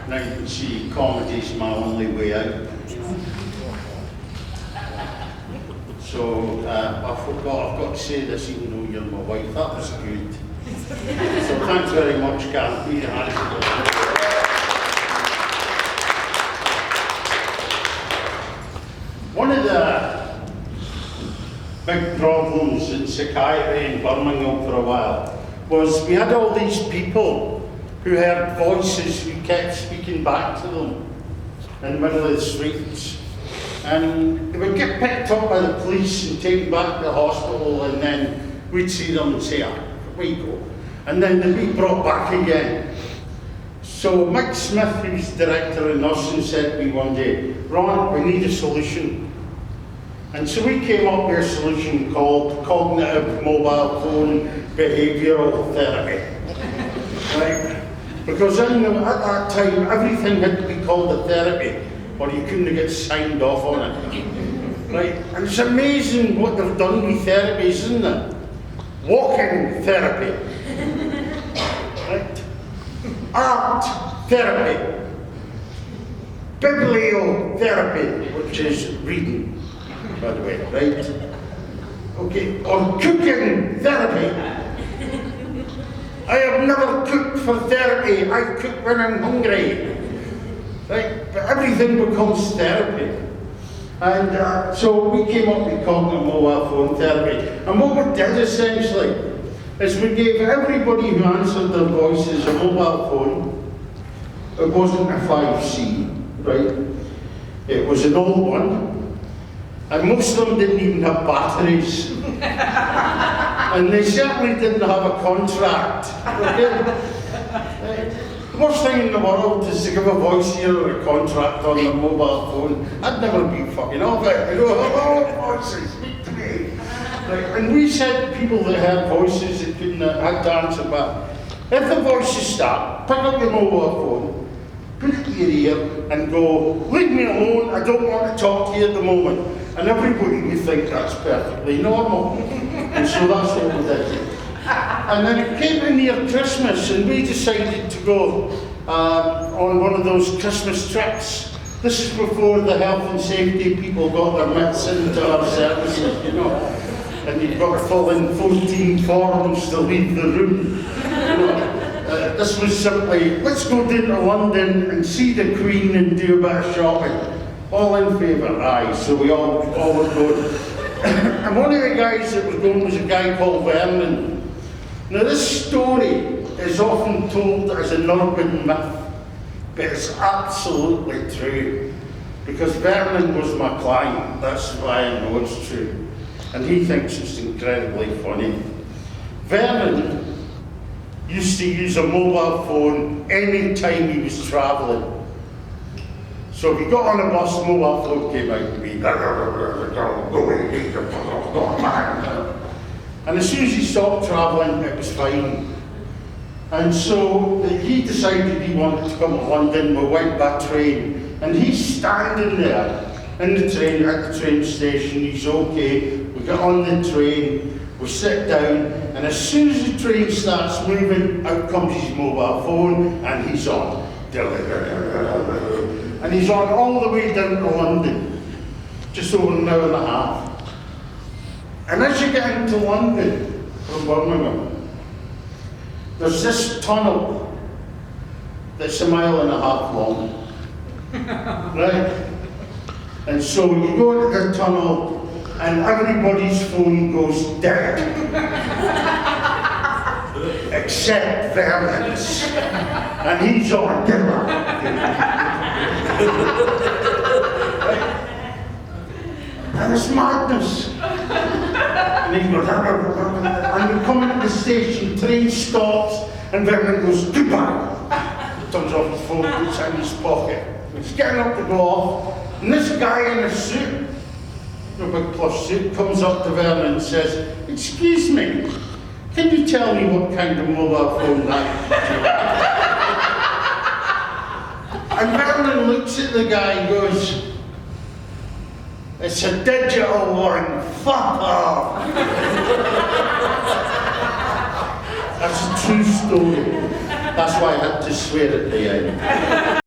Now you can see comedy's my only way out. So I forgot, I've got to say this even though you're my wife, that was good. So thanks very much, Kathy. One of the big problems in psychiatry in Birmingham for a while was we had all these people who heard voices who kept speaking back to them in the middle of the streets. And they would get picked up by the police and taken back to the hospital, and then we'd see them and say, where you go? And then they'd be brought back again. So Mike Smith, who's director of nursing, said to me one day, Ron, we need a solution. And so we came up with a solution called cognitive mobile phone behavioural therapy. Right? Because at that time, everything had to be called a therapy, or you couldn't get signed off on it. Right? And it's amazing what they've done with therapies, isn't it? Walking therapy. Right? Art therapy. Bibliotherapy, which is reading, by the way, right? Okay, or cooking therapy. I have never cooked for therapy, I cook when I'm hungry. Right? But everything becomes therapy. And so we came up with cognitive mobile phone therapy. And what we did essentially is we gave everybody who answered their voices a mobile phone. It wasn't a 5C, right? It was an old one. And most of them didn't even have batteries. And they certainly didn't have a contract. Okay? The worst thing in the world is to give a voice here or a contract on their mobile phone. I'd never be fucking off it. You know, hello, voices, speak to me. Right? And we said to people that had voices that couldn't had to answer back, if the voices start, pick up your mobile phone, put it to your ear and go, leave me alone, I don't want to talk to you at the moment. And everybody would think that's perfectly normal. And so that's what we did. And then it came in near Christmas and we decided to go on one of those Christmas trips. This is before the health and safety people got their mitts into our services, you know. And you've got to fill in 14 forms to leave the room. You know. This was simply, let's go down to London and see the Queen and do a bit of shopping. All in favour, aye, so we all were going. And one of the guys that was going was a guy called Vernon. Now this story is often told as an urban myth, but it's absolutely true. Because Vernon was my client, that's why I know it's true. And he thinks it's incredibly funny. Vernon used to use a mobile phone any time he was travelling. So if he got on a bus, the mobile phone came out to be, and as soon as he stopped travelling, it was fine. And so he decided he wanted to come to London. We went by train, and he's standing there in the train at the train station. He's okay. We get on the train, we sit down, and as soon as the train starts moving, out comes his mobile phone, and he's on. And he's on all the way down to London, just over an hour and a half. And as you get into London from Birmingham, there's this tunnel that's 1.5 miles long, right? And so you go into the tunnel and everybody's phone goes dead, except Vernon's, and he's on. And it's madness. And he goes, and we come into the station, train stops, and Vernon goes, goodbye. Turns off his phone, puts it in his pocket. He's getting up to go off, and this guy in a suit, a big plush suit, comes up to Vernon and says, excuse me, can you tell me what kind of mobile phone that is? And Vernon looks at the guy and goes, it's a digital one, fuck off. That's a true story. That's why I had to swear at the end.